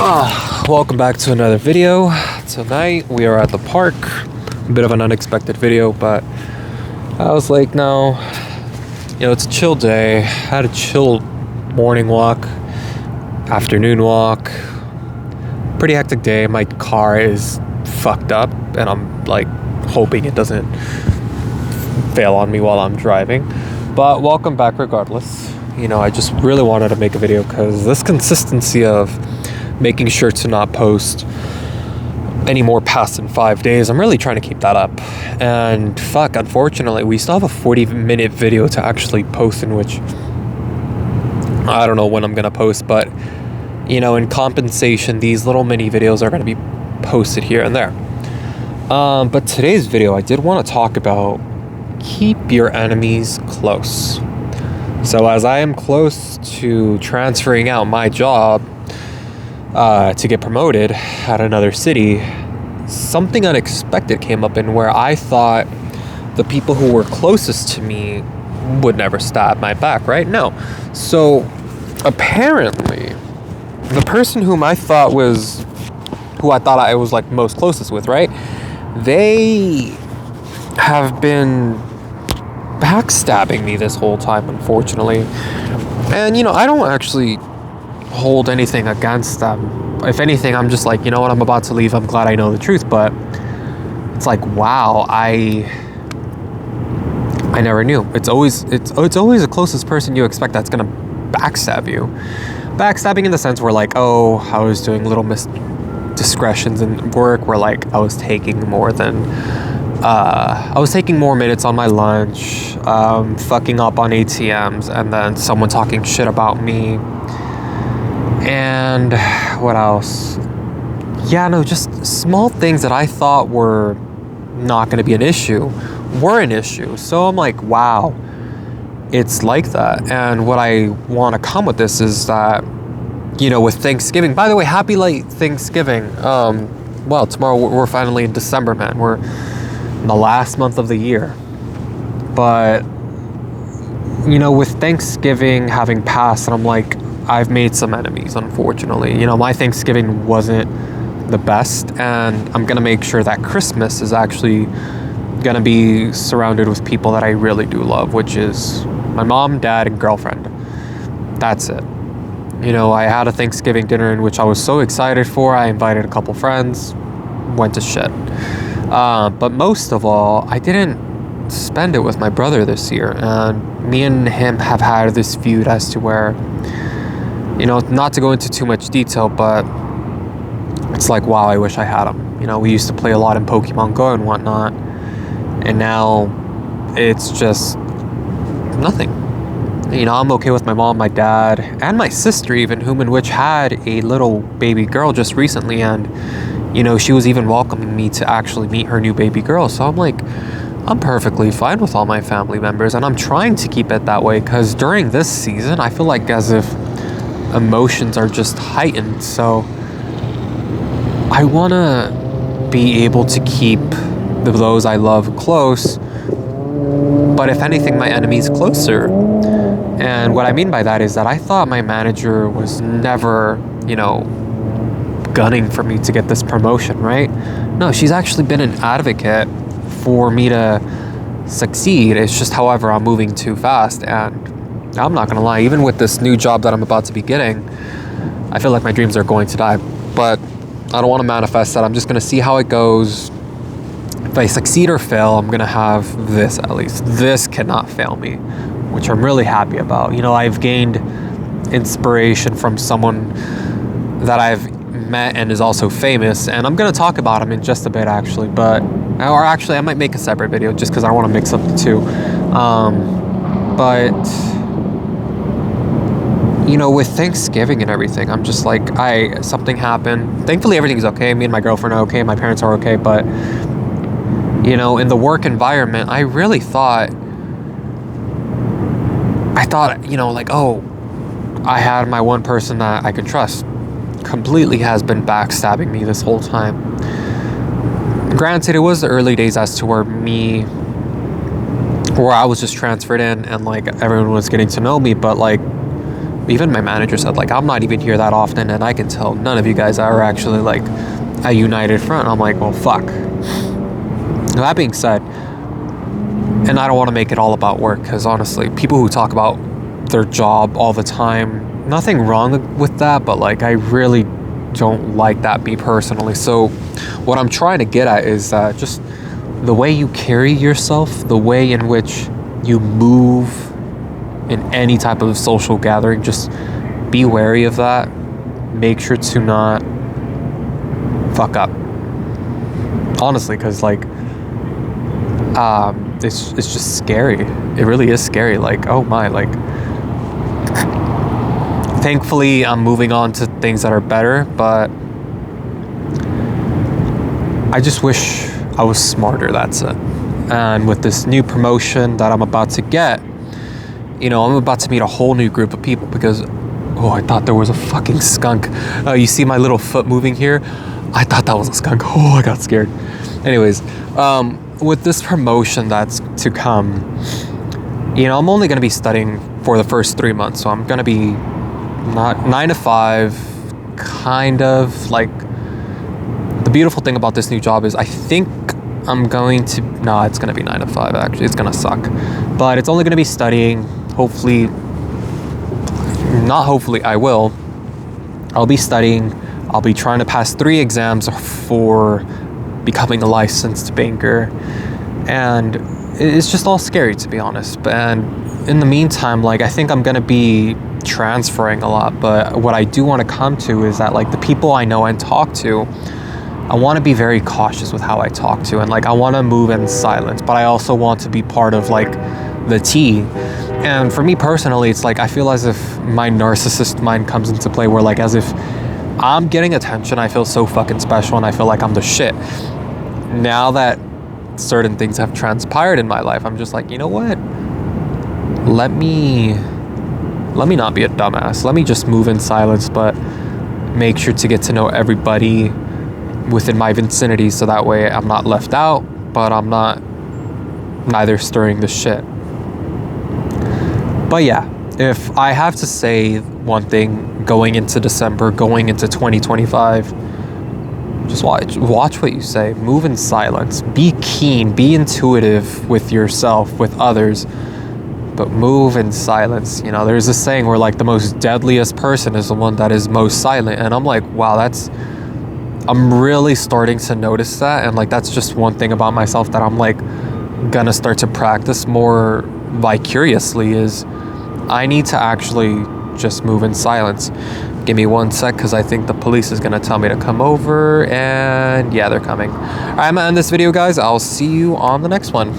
Welcome back to another video. Tonight we are at the park. A bit of an unexpected video, but I was like, no, it's a chill day. I had a chill morning walk, afternoon walk. Pretty hectic day. My car is fucked up, and I'm like hoping it doesn't fail on me while I'm driving. But welcome back regardless. I just really wanted to make a video because this consistency of making sure to not post any more past than 5 days, I'm really trying to keep that up. And unfortunately, we still have a 40-minute video to actually post, in which I don't know when I'm going to post, but in compensation, these little mini videos are going to be posted here and there. But today's video, I did want to talk about keep your enemies close. So as I am close to transferring out my job to get promoted at another city, something unexpected came up in where I thought the people who were closest to me would never stab my back, right? No. So apparently, the person who I thought I was like most closest with, right? They have been backstabbing me this whole time, unfortunately. And I don't actually hold anything against them. If anything, I'm just like, I'm about to leave. I'm glad I know the truth. But it's like, wow, I never knew. It's always the closest person you expect that's gonna backstab you. Backstabbing in the sense where like, oh, I was doing little discretions in work, where like I was taking more minutes on my lunch, fucking up on ATMs, and then someone talking shit about me. And what else? Just small things that I thought were not going to be an issue were an issue. So I'm like, wow, it's like that. And what I want to come with this is that, with Thanksgiving, by the way, happy late Thanksgiving. Well, tomorrow we're finally in December, man. We're in the last month of the year. But, with Thanksgiving having passed, and I'm like, I've made some enemies, unfortunately. My Thanksgiving wasn't the best, and I'm going to make sure that Christmas is actually going to be surrounded with people that I really do love, which is my mom, dad, and girlfriend. That's it. I had a Thanksgiving dinner in which I was so excited for. I invited a couple friends, went to shit. But most of all, I didn't spend it with my brother this year, and me and him have had this feud as to where, not to go into too much detail, but it's like, wow, I wish I had him. We used to play a lot in Pokemon Go and whatnot, and now it's just nothing. I'm okay with my mom, my dad, and my sister even, whom in which had a little baby girl just recently, and she was even welcoming me to actually meet her new baby girl. So I'm like, I'm perfectly fine with all my family members, and I'm trying to keep it that way, because during this season, I feel like as if emotions are just heightened. So I want to be able to keep those I love close, but if anything, my enemies closer. And what I mean by that is that I thought my manager was never, gunning for me to get this promotion, right? No, she's actually been an advocate for me to succeed. It's just, however, I'm moving too fast, and I'm not gonna lie, even with this new job that I'm about to be getting, I feel like my dreams are going to die. But I don't want to manifest that. I'm just gonna see how it goes. If I succeed or fail, I'm gonna have this at least. This cannot fail me, which I'm really happy about. I've gained inspiration from someone that I've met and is also famous, and I'm gonna talk about him in just a bit, actually. I might make a separate video just because I want to mix up the two. But with Thanksgiving and everything, I'm just like, something happened. Thankfully, everything's okay. Me and my girlfriend are okay. My parents are okay. But in the work environment, I really thought, like, oh, I had my one person that I could trust completely has been backstabbing me this whole time. Granted, it was the early days as to where I was just transferred in and like everyone was getting to know me, but like even my manager said, like, I'm not even here that often, and I can tell none of you guys are actually like a united front. I'm like, well, fuck. That being said, and I don't want to make it all about work, because honestly, people who talk about their job all the time, nothing wrong with that, but like, I really don't like that, me personally. So what I'm trying to get at is just the way you carry yourself, the way in which you move in any type of social gathering, just be wary of that. Make sure to not fuck up, honestly, because like it's just scary. It really is scary. Like, oh my, like, thankfully I'm moving on to things that are better, but I just wish I was smarter, that's it. And with this new promotion that I'm about to get, you know, I'm about to meet a whole new group of people, because, oh, I thought there was a fucking skunk. You see my little foot moving here? I thought that was a skunk. Oh, I got scared. Anyways, with this promotion that's to come, you know, I'm only going to be studying for the first 3 months. So I'm going to be not 9 to 5, kind of. Like, the beautiful thing about this new job is I think I'm going to, no, it's going to be 9 to 5, actually. It's going to suck. But it's only going to be studying. Hopefully, not hopefully, I will. I'll be studying. I'll be trying to pass 3 exams for becoming a licensed banker. And it's just all scary, to be honest. And in the meantime, like, I think I'm going to be transferring a lot. But what I do want to come to is that, like, the people I know and talk to, I want to be very cautious with how I talk to. And, like, I want to move in silence. But I also want to be part of, like, the tea. And for me personally, it's like I feel as if my narcissist mind comes into play, where like as if I'm getting attention, I feel so fucking special and I feel like I'm the shit. Now that certain things have transpired in my life, I'm just like, you know what? Let me not be a dumbass. Let me just move in silence, but make sure to get to know everybody within my vicinity, so that way I'm not left out, but I'm not neither stirring the shit. But yeah, if I have to say one thing going into December, going into 2025, just watch what you say. Move in silence. Be keen. Be intuitive with yourself, with others. But move in silence. You know, there's this saying where like the most deadliest person is the one that is most silent. And I'm like, wow, I'm really starting to notice that. And like, that's just one thing about myself that I'm like gonna start to practice more vicariously, is I need to actually just move in silence. Give me 1 sec, because I think the police is going to tell me to come over, and yeah, they're coming. All right, I'm going to end this video, guys. I'll see you on the next one.